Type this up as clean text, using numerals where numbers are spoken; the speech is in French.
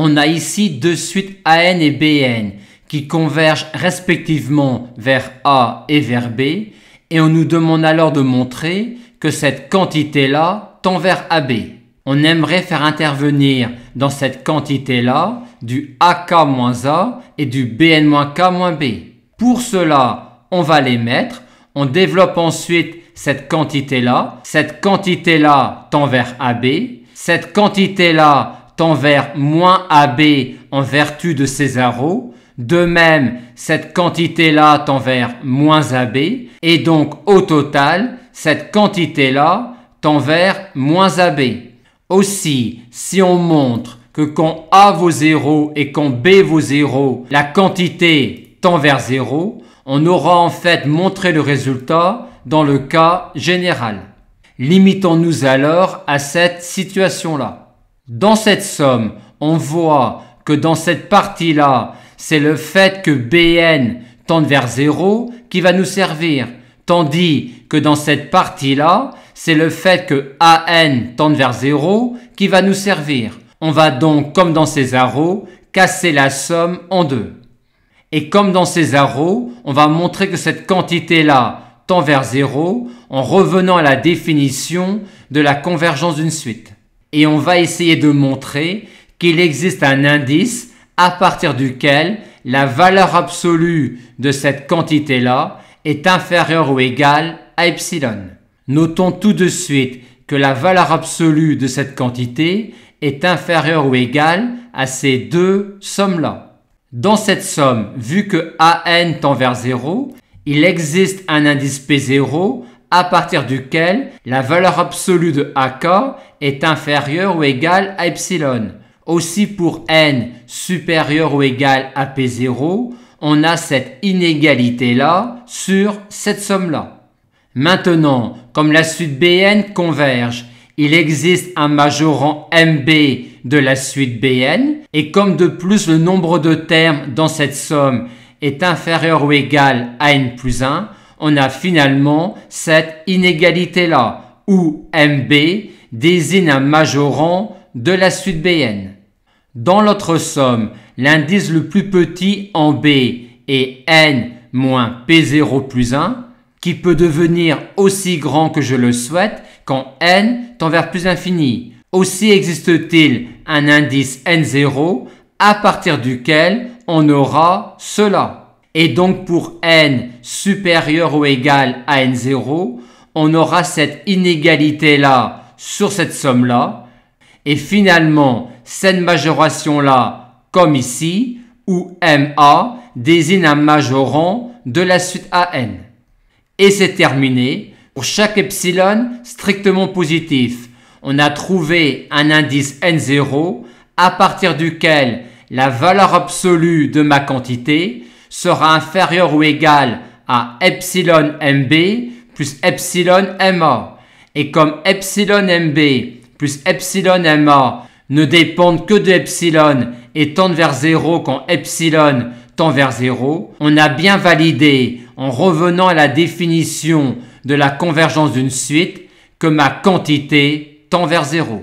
On a ici deux suites AN et BN qui convergent respectivement vers A et vers B, et on nous demande alors de montrer que cette quantité-là tend vers AB. On aimerait faire intervenir dans cette quantité-là du AK-A et du BN-K-B. Pour cela, on va les mettre. On développe ensuite cette quantité-là. Cette quantité-là tend vers AB. Cette quantité-là tend vers moins AB en vertu de ses arrows. De même, cette quantité-là tend vers moins AB. Et donc, au total, cette quantité-là tend vers moins AB. Aussi, si on montre que quand A vaut 0 et quand B vaut 0, la quantité tend vers 0, on aura en fait montré le résultat dans le cas général. Limitons-nous alors à cette situation-là. Dans cette somme, on voit que dans cette partie-là, c'est le fait que BN tende vers 0 qui va nous servir, tandis que dans cette partie-là, c'est le fait que AN tende vers 0 qui va nous servir. On va donc, comme dans ces arrows, casser la somme en deux. Et comme dans ces arrows, on va montrer que cette quantité-là tend vers 0 en revenant à la définition de la convergence d'une suite. Et on va essayer de montrer qu'il existe un indice à partir duquel la valeur absolue de cette quantité-là est inférieure ou égale à epsilon. Notons tout de suite que la valeur absolue de cette quantité est inférieure ou égale à ces deux sommes-là. Dans cette somme, vu que AN tend vers 0, il existe un indice P0 à partir duquel la valeur absolue de AK est inférieure ou égale à epsilon. Aussi pour N supérieur ou égal à P0, on a cette inégalité-là sur cette somme-là. Maintenant, comme la suite BN converge, il existe un majorant MB de la suite BN, et comme de plus le nombre de termes dans cette somme est inférieur ou égal à N plus 1, on a finalement cette inégalité-là, où MB désigne un majorant de la suite BN. Dans l'autre somme, l'indice le plus petit en B est N moins P0 plus 1, qui peut devenir aussi grand que je le souhaite quand N tend vers plus infini. Aussi existe-t-il un indice N0 à partir duquel on aura cela. Et donc pour N supérieur ou égal à N0, on aura cette inégalité-là sur cette somme-là. Et finalement, cette majoration-là, comme ici, où MA désigne un majorant de la suite AN. Et c'est terminé. Pour chaque epsilon strictement positif, on a trouvé un indice N0 à partir duquel la valeur absolue de ma quantité sera inférieure ou égale à epsilon MB plus epsilon MA. Et comme epsilon MB plus epsilon MA ne dépendent que de epsilon et tendent vers 0 quand epsilon tend vers 0, on a bien validé, en revenant à la définition de la convergence d'une suite, que ma quantité tend vers 0.